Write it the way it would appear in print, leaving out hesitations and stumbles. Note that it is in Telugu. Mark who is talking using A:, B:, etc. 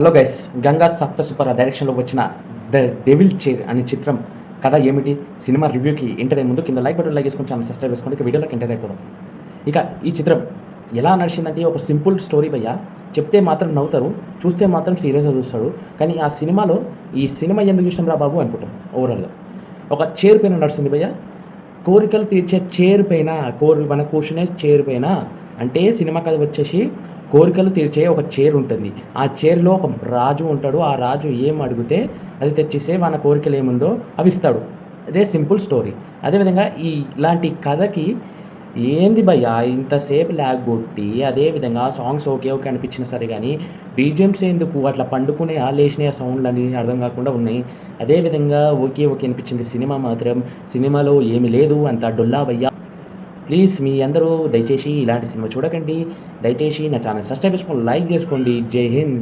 A: హలో గైస్, 'గంగా సప్తసుపర' డైరెక్షన్‌లో వచ్చిన 'ద డెవిల్ చైర్' అనే చిత్రం కథ ఏమిటి? సినిమా రివ్యూకి ఎంటర్ అయ్యే ముందు కింద లైక్ బటన్ లైక్ చేసుకొని ఛానల్ సబ్స్క్రైబ్ చేసుకోండి. ఇక వీడియోలోకి ఎంటర్ అయిపోదాం. ఇక ఈ చిత్రం ఎలా నడిచిందంటే ఒక సింపుల్ స్టోరీ భయ్యా. చెప్తే మాత్రం నవ్వుతారు, చూస్తే మాత్రం సీరియస్‌గా చూస్తాడు. కానీ ఆ సినిమాలో ఈ సినిమా ఎందుకు చూసినాంరా బాబు అనుకుంటాం ఓవరాల్‌గా. ఒక చైర్ పైన నడుస్తుంది భయ్యా. కోరికలు తీర్చే చైర్ పైన మన కూర్చునే చైర్ పైన అంటే సినిమా కథ వచ్చేసి కోరికలు తీర్చే ఒక చైర్ ఉంటుంది. ఆ చైర్‌లో ఒక రాజు ఉంటాడు. ఆ రాజు ఏం అడిగితే అది తెచ్చిస్తే మన కోరికలు ఏముందో అవి ఇస్తాడు. అదే సింపుల్ స్టోరీ. అదేవిధంగా ఇలాంటి కథకి ఏంది భయ్యా ఇంతసేపు లాగ్ గొట్టి, అదే విధంగా సాంగ్స్ ఓకే, ఓకే అనిపించినా సరే గానీ, బీజీఎమ్స్ ఎందుకు అట్లా పండుకునేయా, లేచినయా సౌండ్‌లని అర్థం గాకుండా ఉన్నాయి. అదే విధంగా ఓకే, ఓకే అనిపించింది. సినిమా మాత్రం సినిమాలో ఏమి లేదు. అంతా డొల్లా భయ్యా. ప్లీజ్ మీ అందరూ దయచేసి ఇలాంటి సినిమా చూడకండి. దయచేసి నా ఛానల్ సబ్స్క్రైబ్ చేసుకొని, లైక్ జేసుకోండి. జై హింద్.